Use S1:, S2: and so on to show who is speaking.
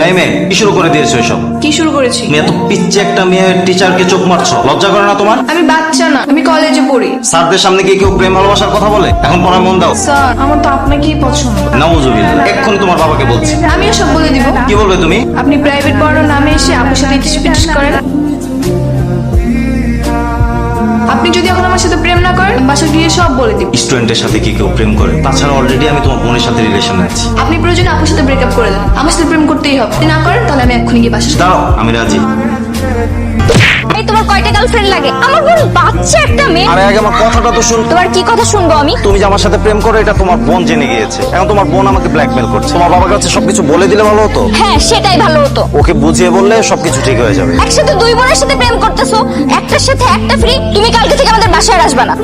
S1: এই মেয়ে কি শুরু করে দিয়েছো এসব?
S2: কি শুরু করেছি?
S1: তুমি এত পিচ্ছি একটা মেয়ে টিচারকে চোখ মারছো, লজ্জা করে না তোমার?
S2: আমি বাচ্চা না, আমি কলেজে পড়ি।
S1: স্যারদের সামনে গিয়ে কেউ প্রেম ভালোবাসার কথা বলে? এখন পড়ায় মন দাও।
S2: স্যার, আমার তো আপনাকেই পছন্দ।
S1: নাউজুবিল্লাহ, এক্ষুনি তোমার বাবাকে বলছি।
S2: আমি এসব বলে দিব।
S1: কি বলবে তুমি?
S2: আপনি প্রাইভেট পড়ানোর নামে এসে আপুর সাথে ইটিস পিটিস করেন। আপনি যদি এখন আমার সাথে প্রেম না করেন, বাসা গিয়ে সব বলে দিব।
S1: স্টুডেন্টের সাথে কি কেউ প্রেম করে? তাছাড়া অলরেডি আমি তোমার বোনের সাথে রিলেশনে আছি।
S2: আপনি প্রয়োজনে আপুর সাথে ব্রেকআপ করে দেন, আমার সাথে প্রেম করতেই হবে। যদি না করেন তাহলে আমি এক্ষুনি গিয়ে বাসা।
S1: দাঁড়াও, আমি রাজি।
S3: এই তোমার কয়টা গার্লফ্রেন্ড লাগে? আমার বোন বাচ্চা একটা মেয়ে।
S1: আরে আগে আমার কথাটা তো শুন।
S3: তোমার কি কথা শুনবো আমি?
S1: তুমি যে আমার সাথে প্রেম করো এটা তোমার বোন জেনে গিয়েছে। এখন তোমার বোন আমাকে ব্ল্যাকমেল করছে। তোমার বাবার কাছে সবকিছু বলে দিলে ভালো হতো।
S3: হ্যাঁ, সেটাই ভালো হতো।
S1: ওকে বুঝিয়ে বললে সবকিছু ঠিক হয়ে যাবে।
S3: একসাথে দুই বোনের সাথে প্রেম করতেছো, একটার সাথে একটা ফ্রি। তুমি কালকে থেকে আমাদের বাসায় আসবা না।